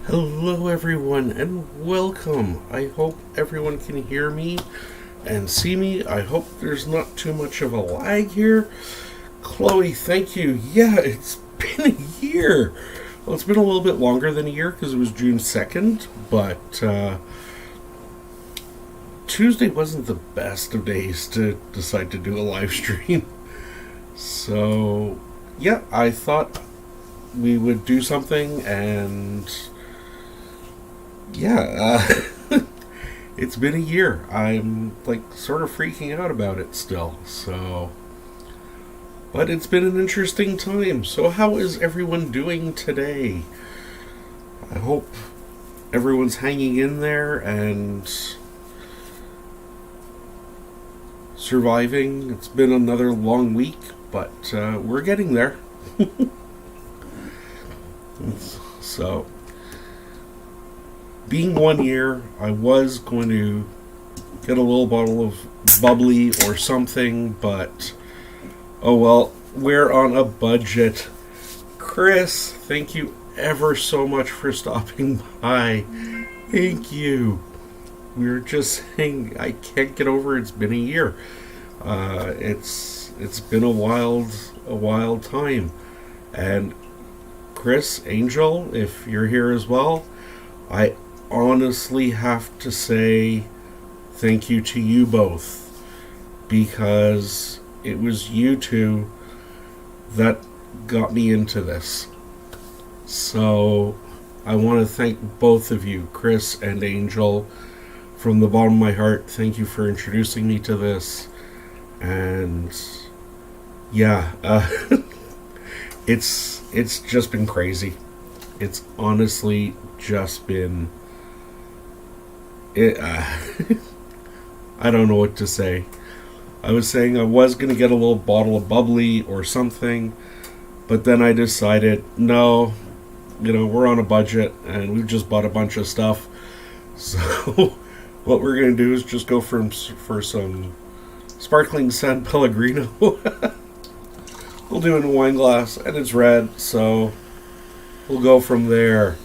Hello, everyone, and welcome. I hope everyone can hear me and see me. I hope there's not too much of a lag here. Chloe, thank you. Yeah, it's been a year. Well, it's been a little bit longer than a year because it was June 2nd, but Tuesday wasn't the best of days to decide to do a live stream. So, yeah, I thought we would do something, and yeah, it's been a year. I'm like sort of freaking out about it still. So, but it's been an interesting time. So, how is everyone doing today? I hope everyone's hanging in there and surviving. It's been another long week, but we're getting there. So, being 1 year, I was going to get a little bottle of bubbly or something, but oh well, we're on a budget. Chris, thank you ever so much for stopping by. Thank you. We were just saying, I can't get over it's been a year. It's been a wild time, and Chris, Angel, if you're here as well, I honestly have to say thank you to you both, because it was you two that got me into this. So I want to thank both of you, Chris and Angel, from the bottom of my heart. Thank you for introducing me to this. And yeah, it's just been crazy. It's honestly just been it. I don't know what to say. I was saying I was gonna get a little bottle of bubbly or something, but then I decided no. We're on a budget and we've just bought a bunch of stuff. So what we're gonna do is just go for some sparkling San Pellegrino. We'll do it in a wine glass, and it's red, so we'll go from there.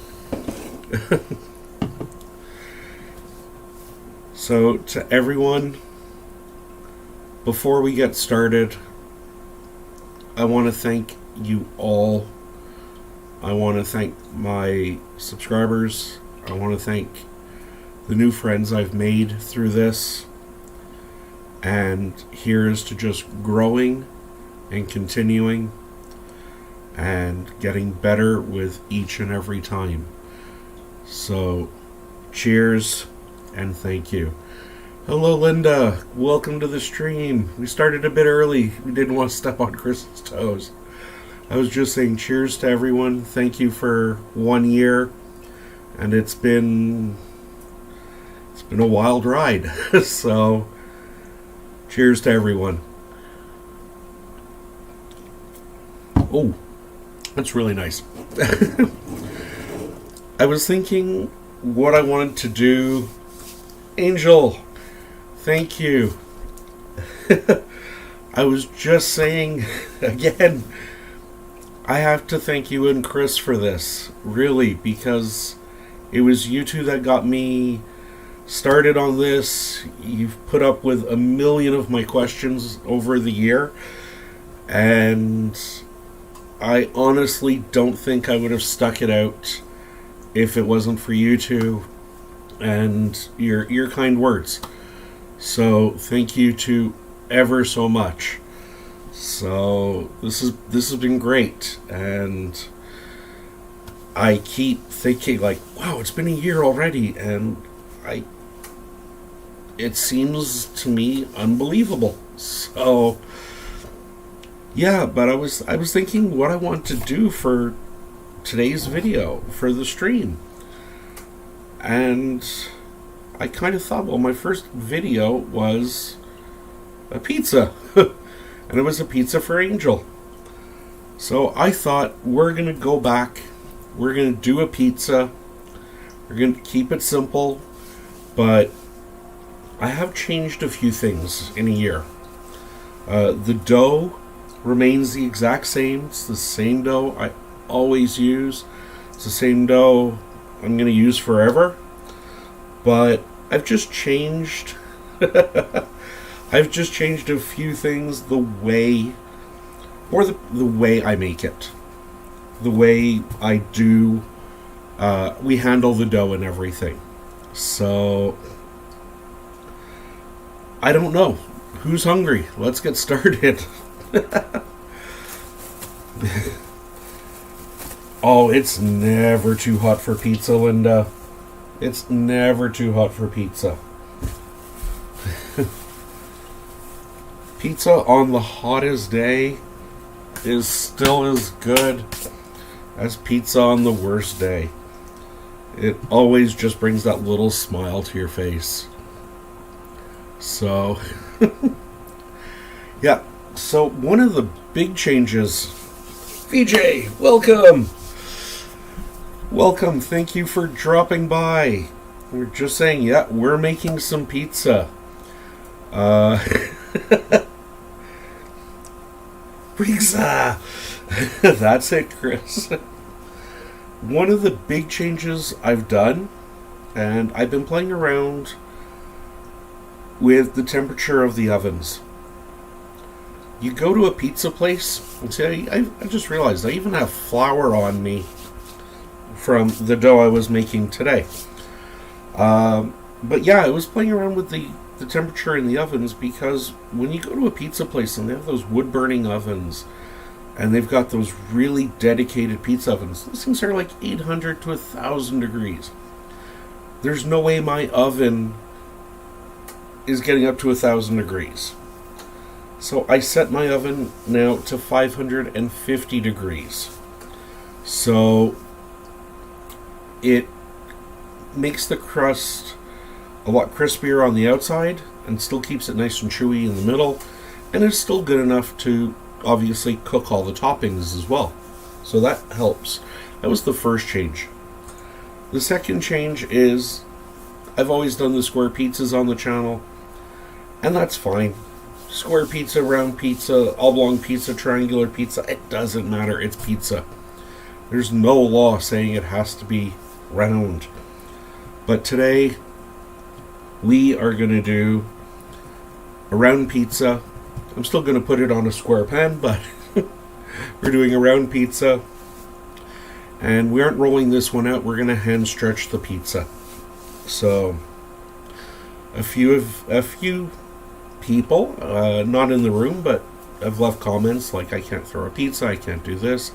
So, to everyone, before we get started, I want to thank you all. I want to thank my subscribers. I want to thank the new friends I've made through this. And here's to just growing and continuing and getting better with each and every time. So, cheers and thank you. Hello, Linda. Welcome to the stream. We started a bit early. We didn't want to step on Chris's toes. I was just saying cheers to everyone. Thank you for 1 year. And it's been a wild ride. So, cheers to everyone. Oh, that's really nice. I was thinking what I wanted to do. Angel, thank you. I was just saying, again, I have to thank you and Chris for this, really, because it was you two that got me started on this. You've put up with a million of my questions over the year, and I honestly don't think I would have stuck it out if it wasn't for you two and your kind words. So thank you to ever so much. So this has been great, and I keep thinking like, wow, it's been a year already, and it seems to me unbelievable. So yeah, but I was thinking what I want to do for today's video, for the stream. And I kind of thought, well, my first video was a pizza. And it was a pizza for Angel. So I thought, we're going to go back. We're going to do a pizza. We're going to keep it simple. But I have changed a few things in a year. The dough remains the exact same. It's the same dough I always use. It's the same dough I'm going to use forever. But I've just changed. I've just changed a few things, the way I make it, the way I do. We handle the dough and everything. So I don't know. Who's hungry? Let's get started. Oh, it's never too hot for pizza, Linda. It's never too hot for pizza. Pizza on the hottest day is still as good as pizza on the worst day. It always just brings that little smile to your face. So, yeah. So, one of the big changes... VJ, welcome! Welcome, thank you for dropping by. We're just saying, yeah, we're making some pizza. Pizza! That's it, Chris. One of the big changes I've done, and I've been playing around with the temperature of the ovens. You go to a pizza place, and say, I just realized I even have flour on me from the dough I was making today. But yeah, I was playing around with the temperature in the ovens because when you go to a pizza place and they have those wood-burning ovens and they've got those really dedicated pizza ovens, those things are like 800 to 1,000 degrees. There's no way my oven is getting up to 1,000 degrees. So I set my oven now to 550 degrees. So it makes the crust a lot crispier on the outside and still keeps it nice and chewy in the middle, and it's still good enough to obviously cook all the toppings as well. So that helps. That was the first change. The second change is I've always done the square pizzas on the channel, and that's fine. Square pizza, round pizza, oblong pizza, triangular pizza, it doesn't matter, it's pizza. There's no law saying it has to be round. But today, we are going to do a round pizza. I'm still going to put it on a square pan, but we're doing a round pizza. And we aren't rolling this one out, we're going to hand stretch the pizza. So, a few people, not in the room, but have left comments like, I can't throw a pizza, I can't do this.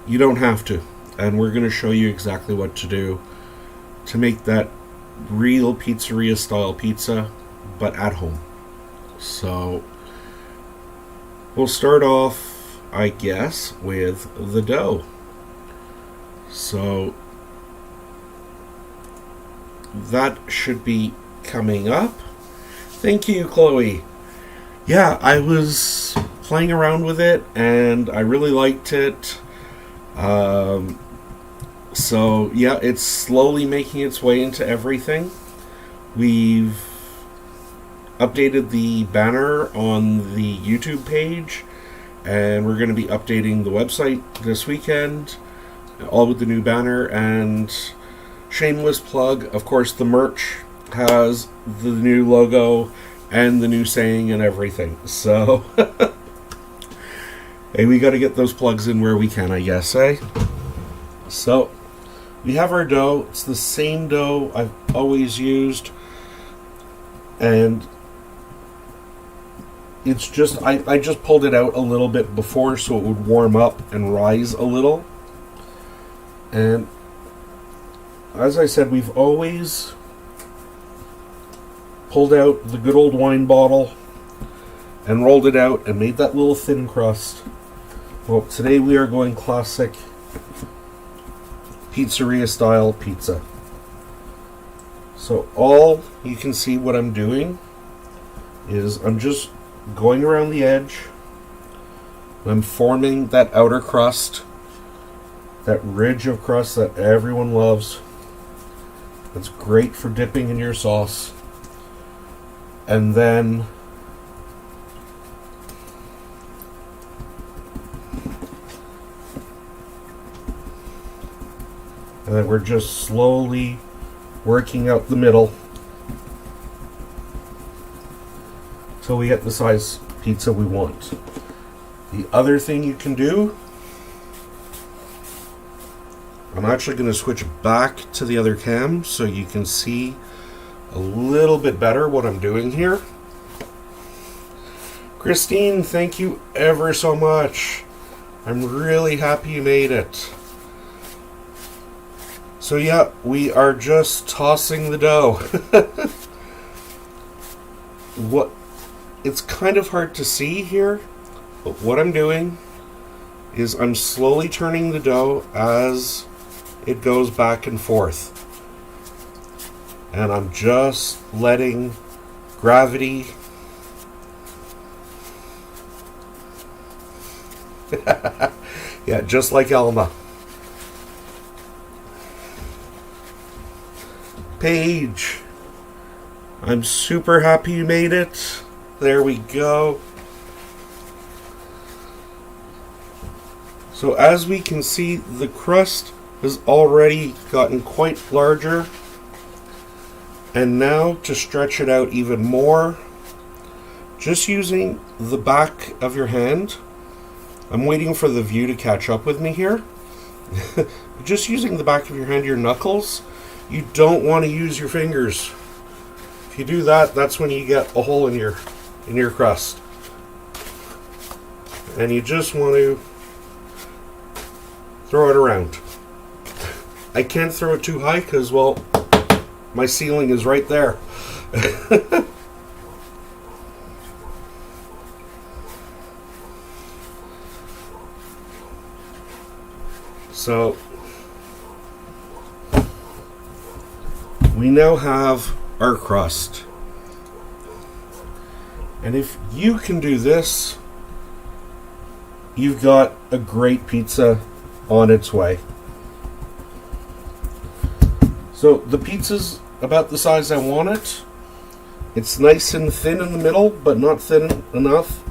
You don't have to. And we're going to show you exactly what to do to make that real pizzeria style pizza, but at home. So, we'll start off, I guess, with the dough. So, that should be coming up. Thank you, Chloe. Yeah, I was playing around with it, and I really liked it. So, yeah, it's slowly making its way into everything. We've updated the banner on the YouTube page, and we're going to be updating the website this weekend, all with the new banner. And shameless plug, of course, the merch has the new logo and the new saying and everything. So, hey, we got to get those plugs in where we can, I guess, eh? So, we have our dough. It's the same dough I've always used. And it's just, I just pulled it out a little bit before so it would warm up and rise a little. And as I said, we've always pulled out the good old wine bottle and rolled it out and made that little thin crust. Well, today we are going classic pizzeria style pizza. So all you can see what I'm doing is I'm just going around the edge. I'm forming that outer crust, that ridge of crust that everyone loves. It's great for dipping in your sauce. And then And then we're just slowly working out the middle till we get the size pizza we want. The other thing you can do, I'm actually going to switch back to the other cam so you can see a little bit better what I'm doing here. Christine, thank you ever so much. I'm really happy you made it. So yeah, we are just tossing the dough. It's kind of hard to see here, but what I'm doing is I'm slowly turning the dough as it goes back and forth. And I'm just letting gravity yeah, just like Elma. Paige, I'm super happy you made it. There we go. So as we can see, the crust has already gotten quite larger. And now to stretch it out even more, just using the back of your hand. I'm waiting for the view to catch up with me here. Just using the back of your hand, your knuckles. You don't want to use your fingers. If you do that, that's when you get a hole in your crust. And you just want to throw it around. I can't throw it too high because, well, my ceiling is right there. So we now have our crust. And if you can do this, you've got a great pizza on its way. So the pizza's about the size I want it. It's nice and thin in the middle, but not thin enough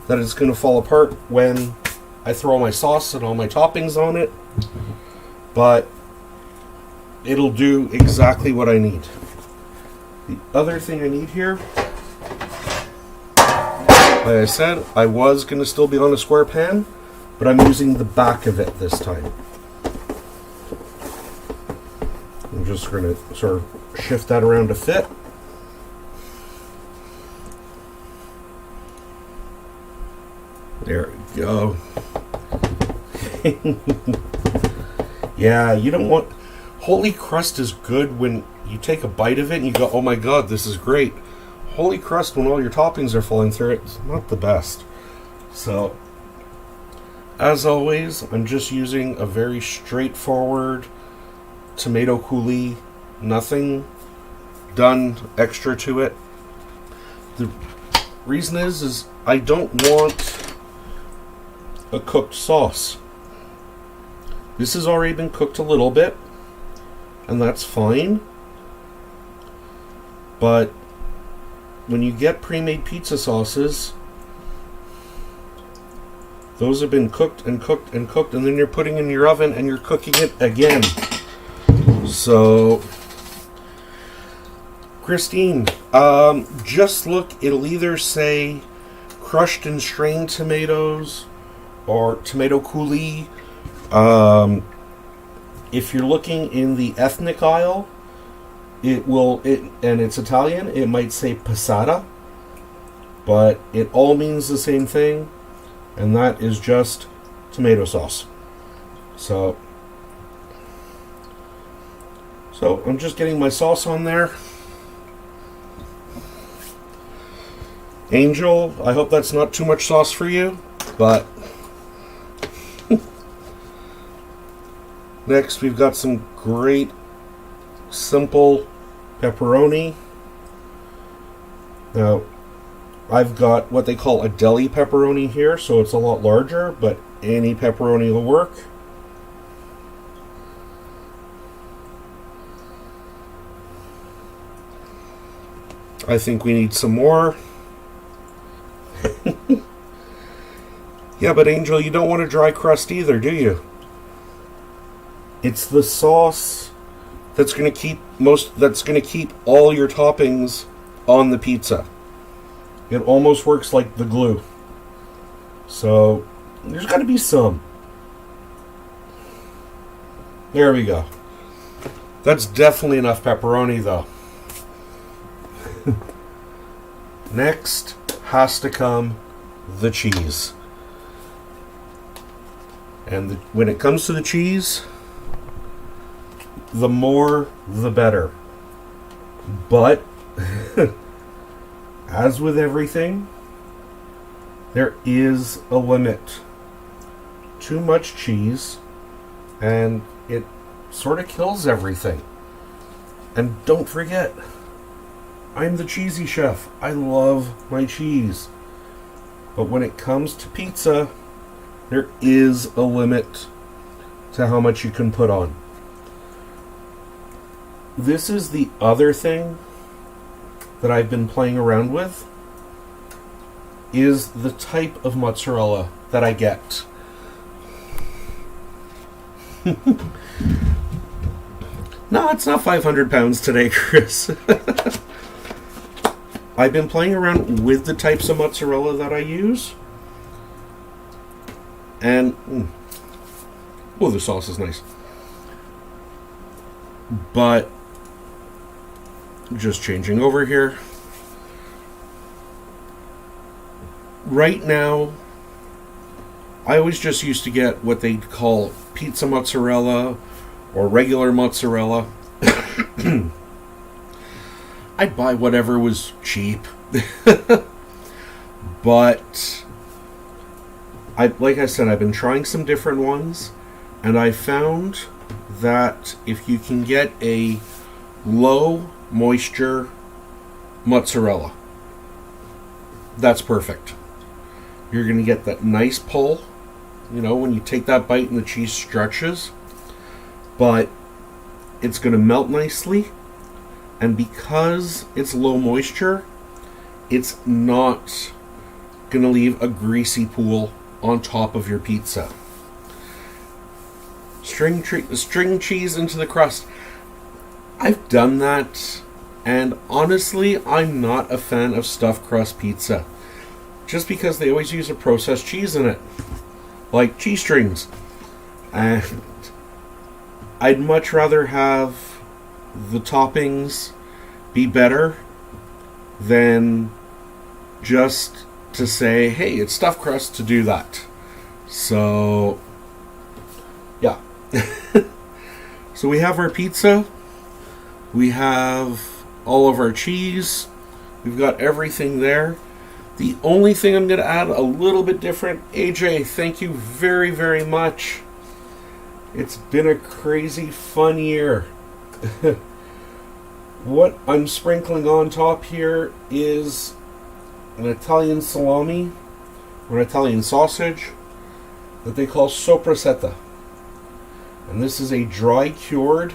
that it's going to fall apart when I throw my sauce and all my toppings on it. But it'll do exactly what I need. The other thing I need here, like I said, I was going to still be on a square pan, but I'm using the back of it this time. I'm just going to sort of shift that around to fit. There we go. Yeah, you don't want... Holy crust is good when you take a bite of it and you go, oh my god, this is great. Holy crust when all your toppings are falling through it, it's not the best. So, as always, I'm just using a very straightforward tomato coulis, nothing done extra to it. The reason is I don't want a cooked sauce. This has already been cooked a little bit, and that's fine. But when you get pre-made pizza sauces, those have been cooked and cooked and cooked, and then you're putting in your oven and you're cooking it again. So, Christine, just look, it'll either say crushed and strained tomatoes or tomato coulis. If you're looking in the ethnic aisle, and it's Italian, it might say passata, but it all means the same thing, and that is just tomato sauce. So I'm just getting my sauce on there. Angel, I hope that's not too much sauce for you, but next we've got some great simple pepperoni. Now, I've got what they call a deli pepperoni here, so it's a lot larger, but any pepperoni will work. I think we need some more. Yeah, but Angel, you don't want a dry crust either, do you? It's the sauce that's going to keep all your toppings on the pizza. It almost works like the glue. So there's got to be some. There we go. That's definitely enough pepperoni, though. Next has to come the cheese. And when it comes to the cheese, the more the better. But as with everything, there is a limit. Too much cheese and it sort of kills everything. And don't forget, I'm the cheesy chef. I love my cheese. But when it comes to pizza, there is a limit to how much you can put on. This is the other thing that I've been playing around with, is the type of mozzarella that I get. No, it's not 500 pounds today, Chris. I've been playing around with the types of mozzarella that I use. And, oh, the sauce is nice. But, just changing over here. Right now, I always just used to get what they call pizza mozzarella or regular mozzarella. I'd buy whatever was cheap. But like I said, I've been trying some different ones, and I found that if you can get a low moisture mozzarella, that's perfect. You're going to get that nice pull, when you take that bite and the cheese stretches, but it's going to melt nicely, and because it's low moisture, it's not going to leave a greasy pool on top of your pizza. String cheese into the crust. I've done that, and honestly, I'm not a fan of stuffed crust pizza. Just because they always use a processed cheese in it. Like cheese strings. And I'd much rather have the toppings be better than just to say, hey, it's stuffed crust to do that. So, yeah. So we have our pizza. We have all of our cheese. We've got everything there. The only thing I'm going to add a little bit different, AJ, thank you very, very much. It's been a crazy fun year. What I'm sprinkling on top here is an Italian salami, or an Italian sausage, that they call sopressata. And this is a dry cured,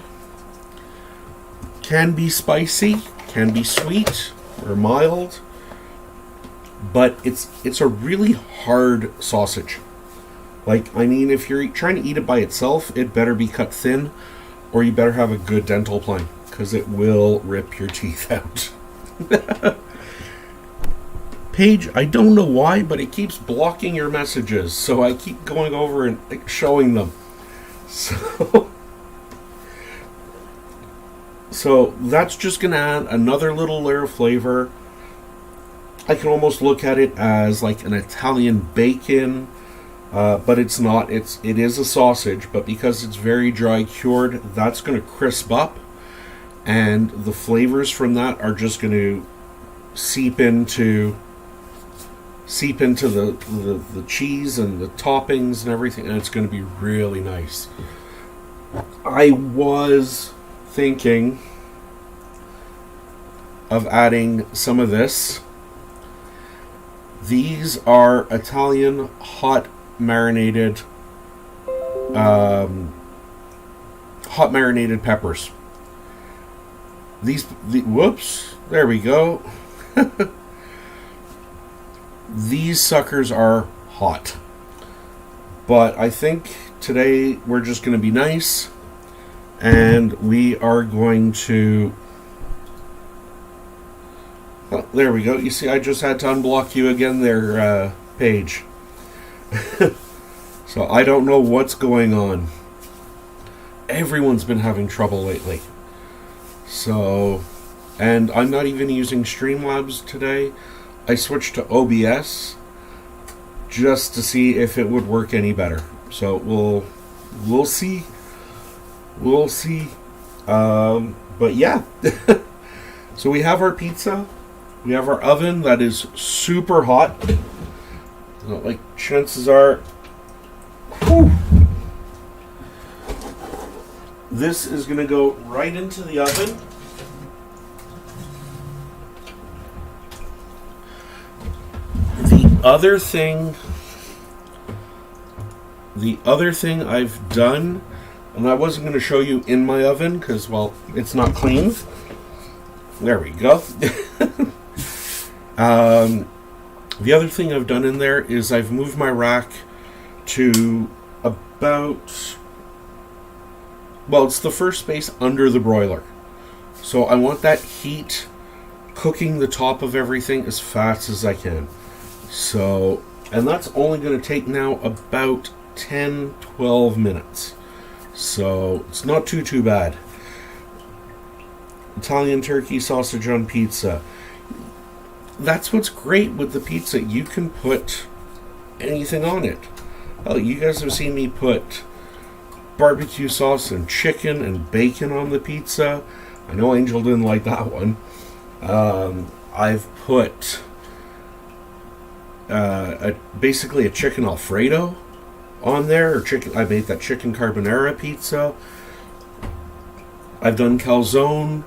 can be spicy, can be sweet or mild, but it's a really hard sausage. If you're trying to eat it by itself, it better be cut thin, or you better have a good dental plan, because it will rip your teeth out. Paige, I don't know why, but it keeps blocking your messages, so I keep going over and showing them. So that's just going to add another little layer of flavor. I can almost look at it as like an Italian bacon, but it's not. It is a sausage, but because it's very dry cured, that's going to crisp up, and the flavors from that are just going to seep into the cheese and the toppings and everything, and it's going to be really nice. I was thinking of adding some of this. These are Italian hot marinated peppers. Whoops, there we go. These suckers are hot. But I think today we're just going to be nice. And we are going to... Oh, there we go. You see, I just had to unblock you again there, Paige. So I don't know what's going on. Everyone's been having trouble lately. So, and I'm not even using Streamlabs today. I switched to OBS just to see if it would work any better. So we'll see. We'll see. But yeah. So we have our pizza. We have our oven that is super hot. Like, chances are... Whew, this is going to go right into the oven. The other thing I've done, and I wasn't going to show you in my oven because, well, it's not clean. There we go. The other thing I've done in there is I've moved my rack to about... Well, it's the first space under the broiler. So I want that heat cooking the top of everything as fast as I can. So, and that's only going to take now about 10-12 minutes. So it's not too bad. Italian turkey sausage on pizza. That's what's great with the pizza. You can put anything on it. Oh, you guys have seen me put barbecue sauce and chicken and bacon on the pizza. I know Angel didn't like that one. I've put basically a chicken Alfredo on there, or chicken. I made that chicken carbonara pizza. I've done calzone.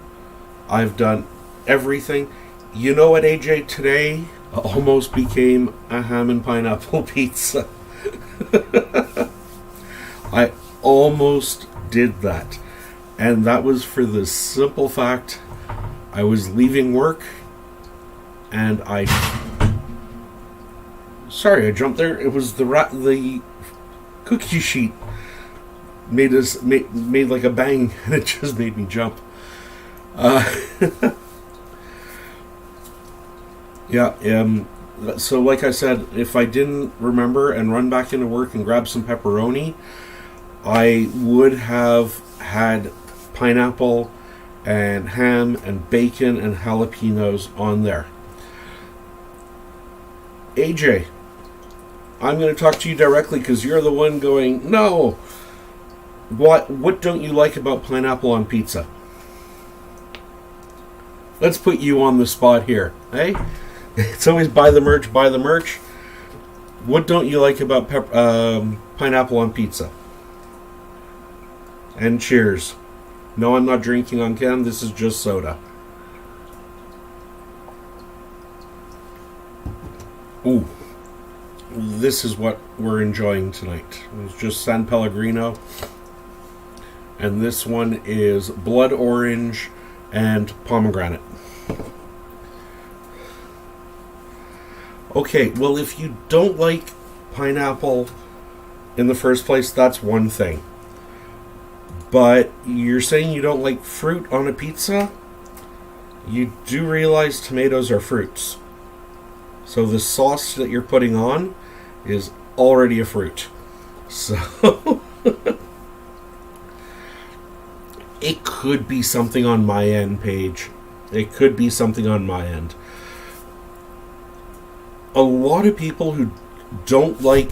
I've done everything. You know what, AJ? Today almost became a ham and pineapple pizza. I almost did that. And that was for the simple fact I was leaving work and Sorry, I jumped there. It was the cookie sheet made like a bang, and it just made me jump. Yeah. So, like I said, if I didn't remember and run back into work and grab some pepperoni, I would have had pineapple and ham and bacon and jalapenos on there. AJ, I'm going to talk to you directly because you're the one going, no! What don't you like about pineapple on pizza? Let's put you on the spot here, hey? It's always buy the merch. What don't you like about pineapple on pizza? And cheers. No, I'm not drinking on cam. This is just soda. Ooh. This is what we're enjoying tonight. It's just San Pellegrino. And this one is blood orange and pomegranate. Okay, well, if you don't like pineapple in the first place, that's one thing. But you're saying you don't like fruit on a pizza? You do realize tomatoes are fruits. So the sauce that you're putting on is already a fruit. So it could be something on my end, Paige. It could be something on my end. A lot of people who don't like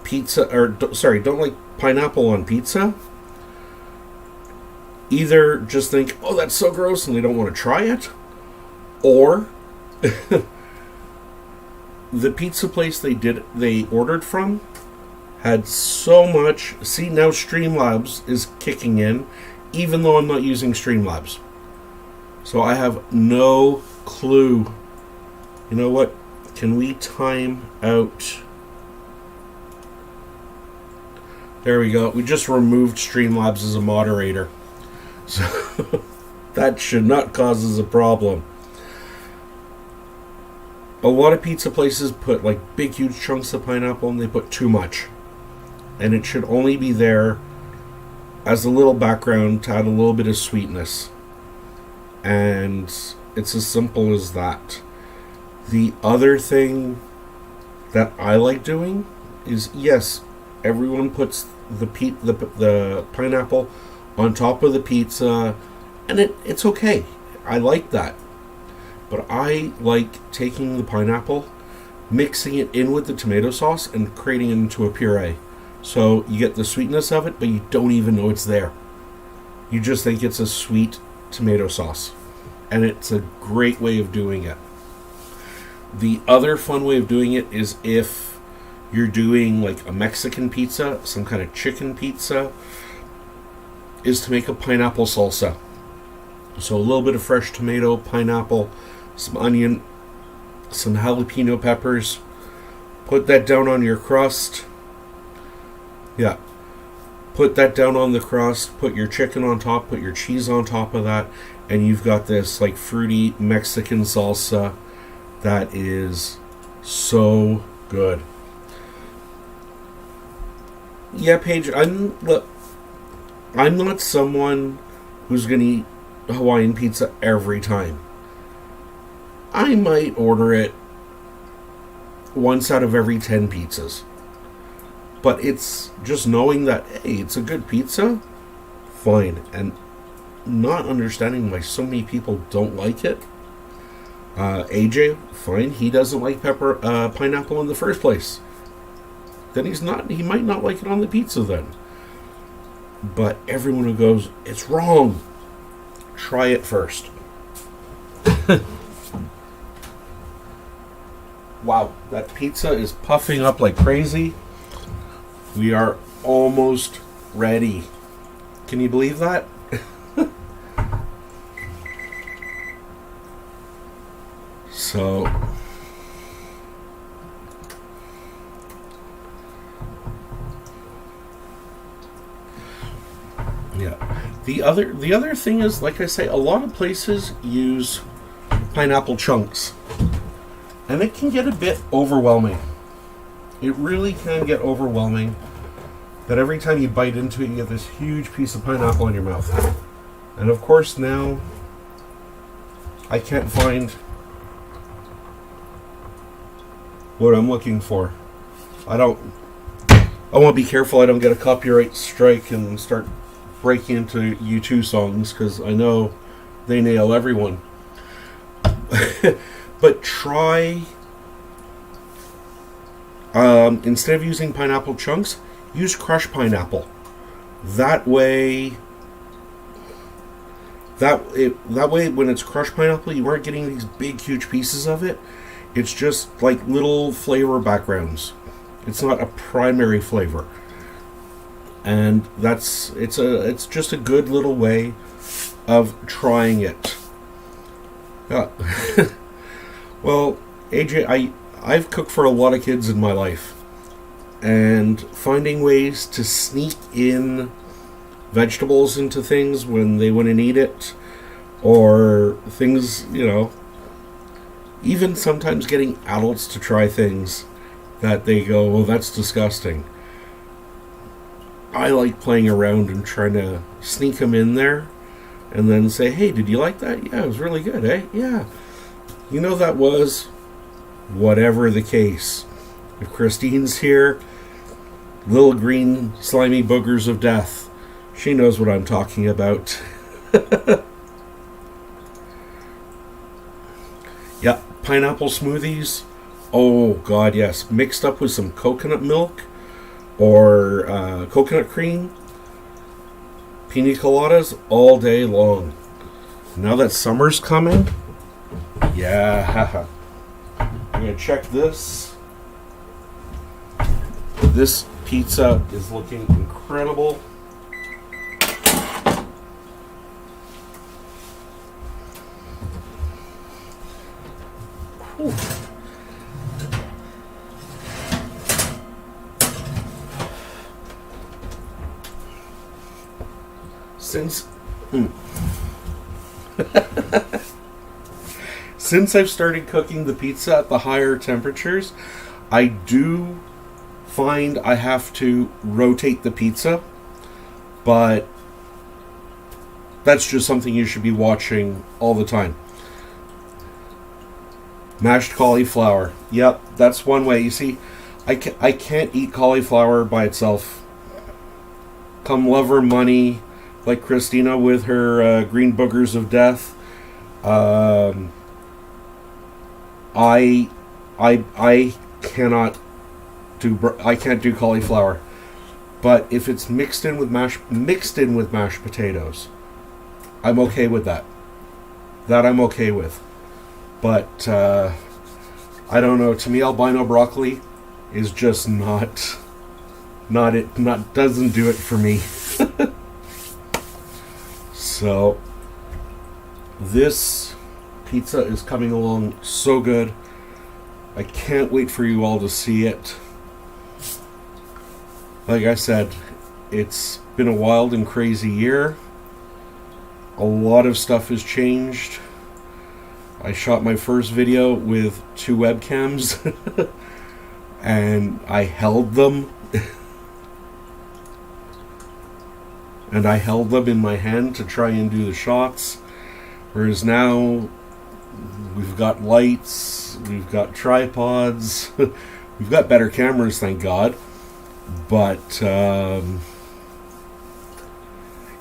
pizza, don't like pineapple on pizza, either just think, oh, that's so gross, and they don't want to try it, or the pizza place they ordered from had so much. See, now Streamlabs is kicking in, even though I'm not using Streamlabs. So I have no clue. You know what? Can we time out? There we go. We just removed Streamlabs as a moderator. So that should not cause us a problem. A lot of pizza places put like big, huge chunks of pineapple, and they put too much. And it should only be there as a little background to add a little bit of sweetness. And it's as simple as that. The other thing that I like doing is, yes, everyone puts the pineapple on top of the pizza, and it's okay. I like that. But I like taking the pineapple, mixing it in with the tomato sauce, and creating it into a puree. So you get the sweetness of it, but you don't even know it's there. You just think it's a sweet tomato sauce. And it's a great way of doing it. The other fun way of doing it is if you're doing like a Mexican pizza, some kind of chicken pizza, is to make a pineapple salsa. So a little bit of fresh tomato, pineapple, some onion, some jalapeno peppers. Put that down on your crust. Yeah. Put that down on the crust. Put your chicken on top. Put your cheese on top of that. And you've got this like fruity Mexican salsa that is so good. Yeah, Paige, I'm not someone who's going to eat Hawaiian pizza every time. I might order it once out of every 10 pizzas. But it's just knowing that, hey, it's a good pizza, fine. And not understanding why so many people don't like it. AJ, fine, he doesn't like pineapple in the first place. Then he might not like it on the pizza then. But everyone who goes, it's wrong, try it first. Wow, that pizza is puffing up like crazy. We are almost ready. Can you believe that? So, yeah. The other thing is, like I say, a lot of places use pineapple chunks. And it can get a bit overwhelming. It really can get overwhelming that every time you bite into it, you get this huge piece of pineapple in your mouth. And of course now, I can't find what I'm looking for. I want to be careful I don't get a copyright strike and start breaking into U2 songs, because I know they nail everyone. But try, instead of using pineapple chunks, use crushed pineapple. That way, when it's crushed pineapple, you aren't getting these big, huge pieces of it. It's just like little flavor backgrounds. It's not a primary flavor, and it's just a good little way of trying it. Well, AJ, I've cooked for a lot of kids in my life, and finding ways to sneak in vegetables into things when they wouldn't eat it, or things, even sometimes getting adults to try things that they go, well, that's disgusting. I like playing around and trying to sneak them in there and then say, hey, did you like that? Yeah, it was really good, eh? Yeah. That was whatever the case. If Christine's here, little green slimy boogers of death, she knows what I'm talking about. Yeah, pineapple smoothies. Oh, God, yes. Mixed up with some coconut milk or coconut cream. Pina coladas all day long. Now that summer's coming, yeah. I'm going to check this. This pizza is looking incredible. Whew. Since I've started cooking the pizza at the higher temperatures, I do find I have to rotate the pizza, but that's just something you should be watching all the time. Mashed cauliflower. Yep, that's one way. You see, I can't eat cauliflower by itself. Come love or money, like Christina with her green boogers of death. I cannot do I can't do cauliflower. But if it's mixed in with mashed potatoes, I'm okay with that. That I'm okay with. But I don't know. To me, albino broccoli is just not doesn't do it for me. So this pizza is coming along so good. I can't wait for you all to see it. Like I said, it's been a wild and crazy year. A lot of stuff has changed. I shot my first video with 2 webcams and I held them and I held them in my hand to try and do the shots, whereas now we've got lights, we've got tripods, we've got better cameras, thank God. But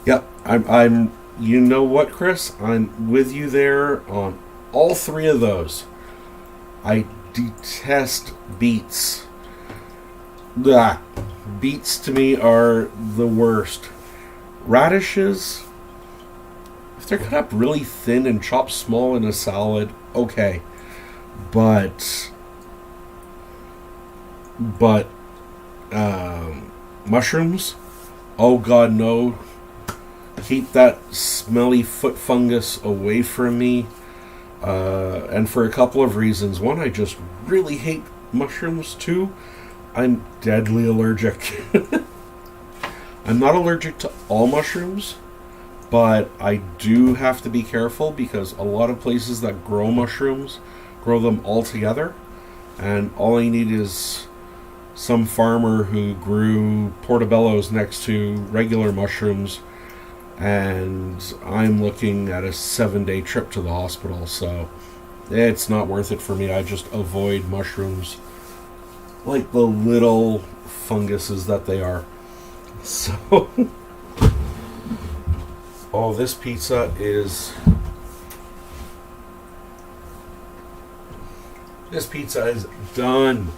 yeah, I'm you know what, Chris, I'm with you there on all 3 of those. I detest beets. Blah. Beets to me are the worst. Radishes, if they're cut up really thin and chopped small in a salad, okay. But mushrooms, oh God, no. Keep that smelly foot fungus away from me. And for a couple of reasons. One, I just really hate mushrooms. 2, I'm deadly allergic. I'm not allergic to all mushrooms, but I do have to be careful because a lot of places that grow mushrooms grow them all together, and all I need is some farmer who grew portobellos next to regular mushrooms, and I'm looking at a 7-day trip to the hospital, so it's not worth it for me. I just avoid mushrooms like the little funguses that they are. So, oh, this pizza is done.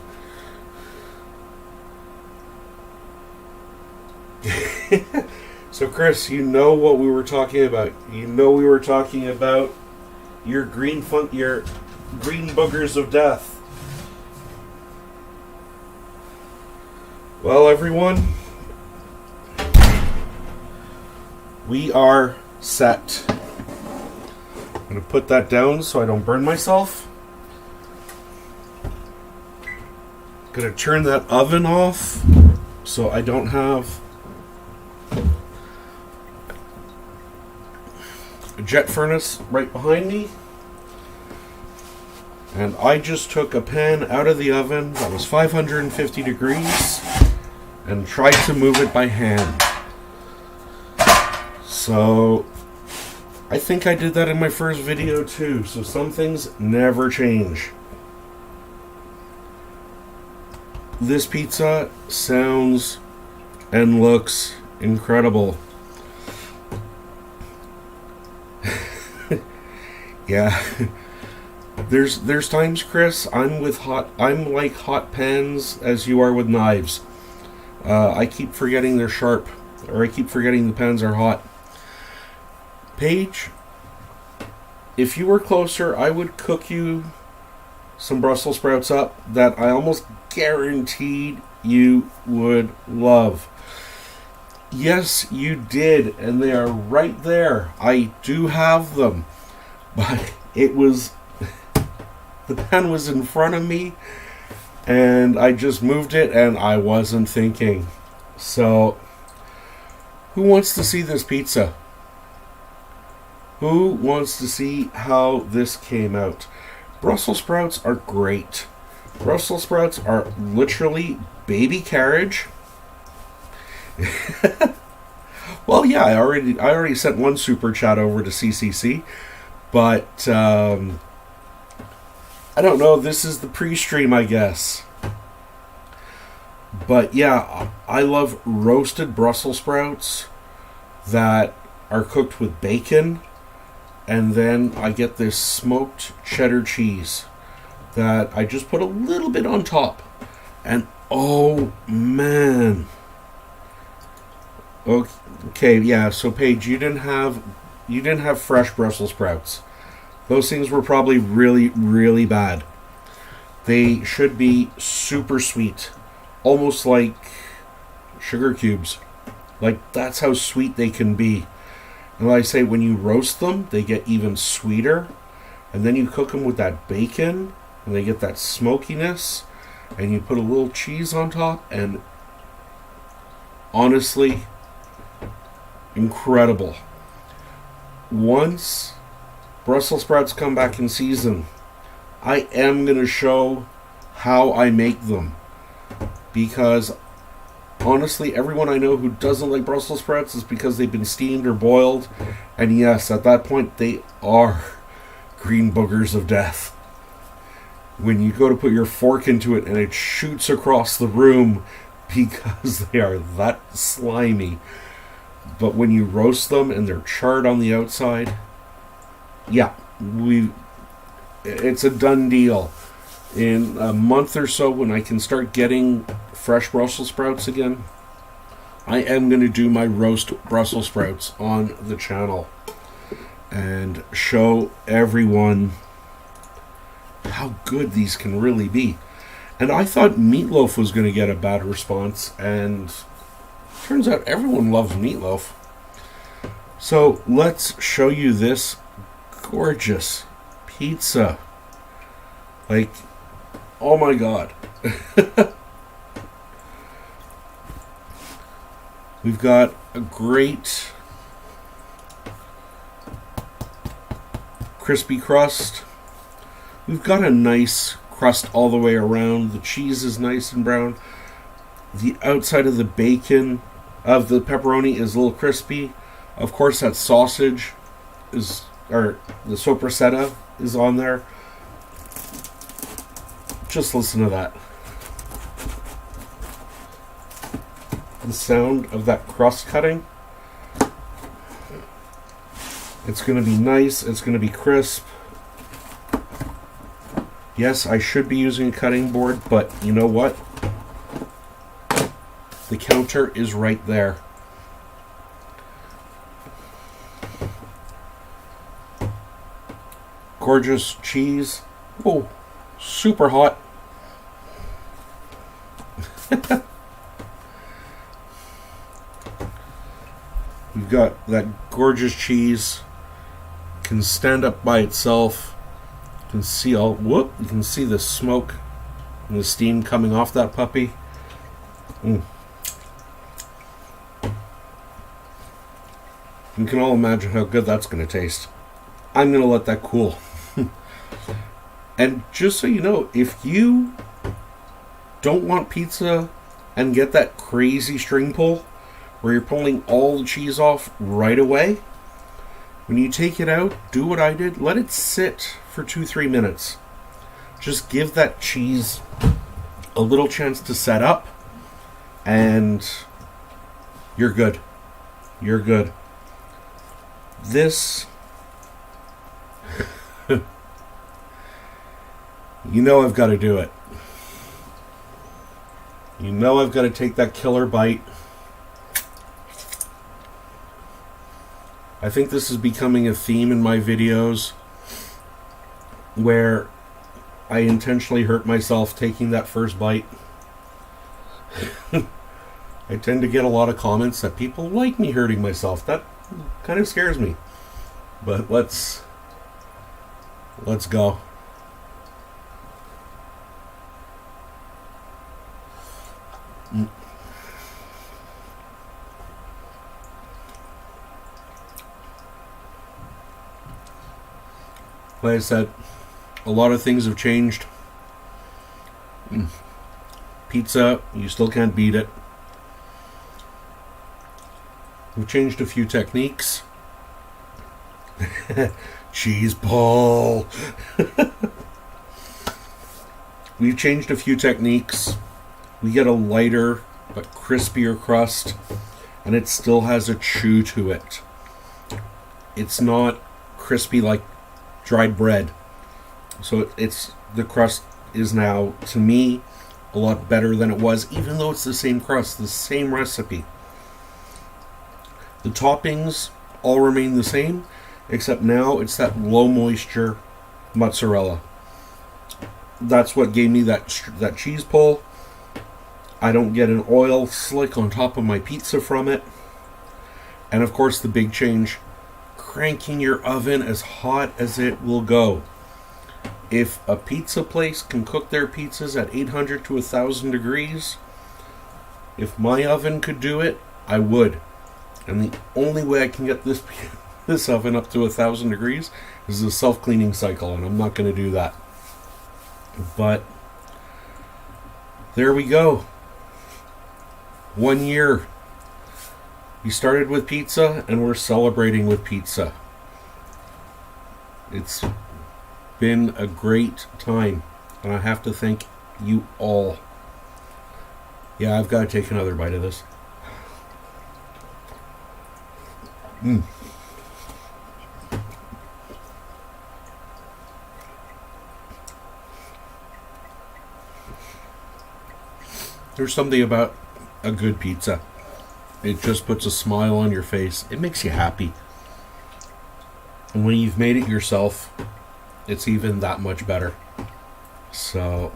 So, Chris, you know what we were talking about. You know we were talking about your green boogers of death. Well, everyone, we are set. I'm going to put that down so I don't burn myself. Going to turn that oven off so I don't have a jet furnace right behind me. And I just took a pan out of the oven that was 550 degrees and tried to move it by hand. So I think I did that in my first video too, so some things never change. This pizza sounds and looks incredible. Yeah. There's times, Chris, I'm like hot pans as you are with knives. I keep forgetting they're sharp, or I keep forgetting the pans are hot. Paige, if you were closer, I would cook you some Brussels sprouts up that I almost guaranteed you would love. Yes, you did, and they are right there. I do have them, but it was the pan was in front of me, and I just moved it, and I wasn't thinking. So, who wants to see this pizza? Who wants to see how this came out? Brussels sprouts are great. Brussels sprouts are literally baby carriage. Well, yeah, I already sent one super chat over to CCC, but I don't know. This is the pre-stream, I guess. But yeah, I love roasted Brussels sprouts that are cooked with bacon, and then I get this smoked cheddar cheese that I just put a little bit on top. And oh man. Okay, yeah, so Paige, you didn't have fresh Brussels sprouts. Those things were probably really, really bad. They should be super sweet. Almost like sugar cubes. Like, that's how sweet they can be. And like I say, when you roast them, they get even sweeter. And then you cook them with that bacon, and they get that smokiness. And you put a little cheese on top, and honestly, incredible. Once Brussels sprouts come back in season, I am going to show how I make them. Because honestly, everyone I know who doesn't like Brussels sprouts is because they've been steamed or boiled. And yes, at that point, they are green boogers of death. When you go to put your fork into it and it shoots across the room because they are that slimy. But when you roast them and they're charred on the outside, yeah, it's a done deal. In a month or so, when I can start getting fresh Brussels sprouts again, I am going to do my roast Brussels sprouts on the channel and show everyone how good these can really be. And I thought meatloaf was going to get a bad response, and turns out everyone loves meatloaf. So let's show you this gorgeous pizza. Like, oh my god. We've got a great crispy crust. We've got a nice crust all the way around. The cheese is nice and brown. The outside of the bacon, of the pepperoni, is a little crispy. Of course, that sausage is, or the sopressata is on there. Just listen to that. The sound of that crust cutting. It's going to be nice. It's going to be crisp. Yes, I should be using a cutting board, but you know what? The counter is right there. Gorgeous cheese. Oh, super hot. We've got that gorgeous cheese. Can stand up by itself. You can see you can see the smoke and the steam coming off that puppy. You can all imagine how good that's going to taste. I'm going to let that cool. And just so you know, if you don't want pizza and get that crazy string pull where you're pulling all the cheese off right away, when you take it out, do what I did. Let it sit for 2-3 minutes. Just give that cheese a little chance to set up, and you're good. You're good. This, you know I've got to do it. You know I've got to take that killer bite. I think this is becoming a theme in my videos where I intentionally hurt myself taking that first bite. I tend to get a lot of comments that people like me hurting myself. That kind of scares me. But let's go. Like I said, a lot of things have changed. Pizza, you still can't beat it. We've changed a few techniques. Cheese ball. We've changed a few techniques. We get a lighter but crispier crust, and it still has a chew to it. It's not crispy like dried bread. So the crust is now, to me, a lot better than it was, even though it's the same crust, the same recipe. The toppings all remain the same, except now it's that low moisture mozzarella. That's what gave me that cheese pull. I don't get an oil slick on top of my pizza from it. And of course the big change, cranking your oven as hot as it will go. If a pizza place can cook their pizzas at 800 to 1,000 degrees, if my oven could do it, I would. And the only way I can get this oven up to 1,000 degrees is a self-cleaning cycle, and I'm not going to do that. But there we go. 1 year. We started with pizza, and we're celebrating with pizza. It's been a great time, and I have to thank you all. Yeah, I've got to take another bite of this. There's something about a good pizza. It just puts a smile on your face. It makes you happy. And when you've made it yourself, it's even that much better. So,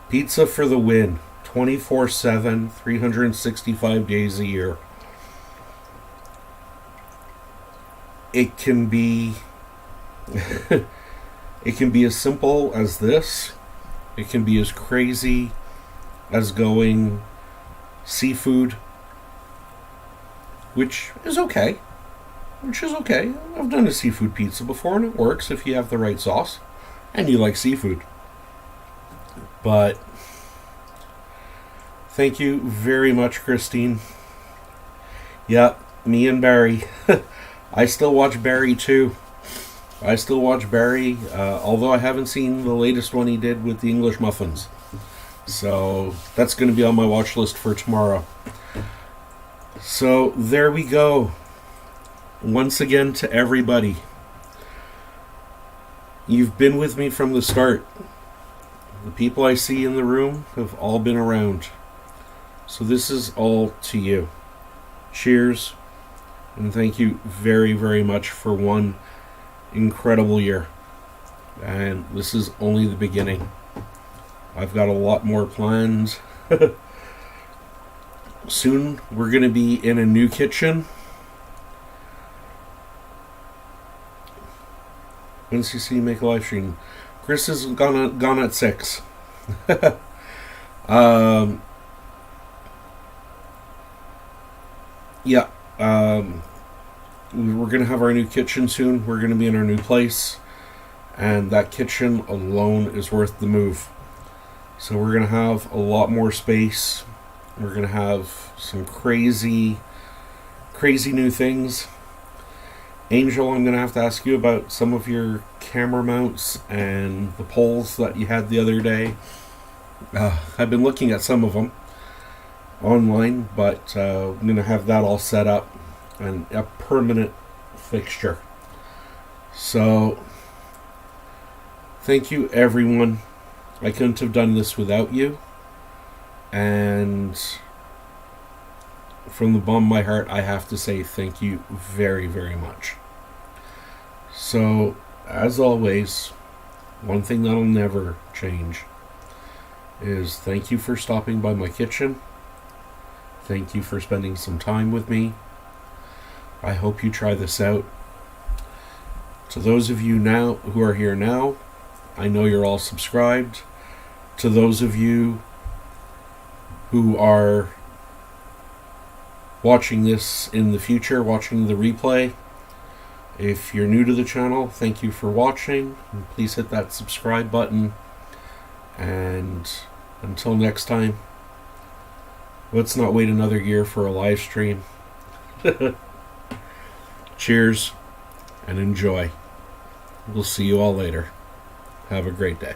pizza for the win. 24/7, 365 days a year. It can be it can be as simple as this. It can be as crazy as going seafood, which is okay. I've done a seafood pizza before, and it works if you have the right sauce and you like seafood. But thank you very much, Christine. Yeah, me and Barry. I still watch Barry too. Although I haven't seen the latest one he did with the English muffins. So that's going to be on my watch list for tomorrow. So there we go. Once again, to everybody, you've been with me from the start. The people I see in the room have all been around. So this is all to you. Cheers, and thank you very, very much for one incredible year. And this is only the beginning. I've got a lot more planned. Soon we're going to be in a new kitchen. Once you see me make a live stream, Chris is gone at 6. Yeah. We're going to have our new kitchen soon. We're going to be in our new place. And that kitchen alone is worth the move. So we're going to have a lot more space. We're going to have some crazy new things. Angel, I'm going to have to ask you about some of your camera mounts and the poles that you had the other day. I've been looking at some of them online, but I'm going to have that all set up and a permanent fixture. So, thank you, everyone. I couldn't have done this without you. And from the bottom of my heart, I have to say thank you very, very much. So, as always, one thing that'll never change is thank you for stopping by my kitchen. Thank you for spending some time with me. I hope you try this out. To those of you now who are here now, I know you're all subscribed. To those of you who are watching this in the future, watching the replay, if you're new to the channel, thank you for watching. Please hit that subscribe button. And until next time, let's not wait another year for a live stream. Cheers and enjoy. We'll see you all later. Have a great day.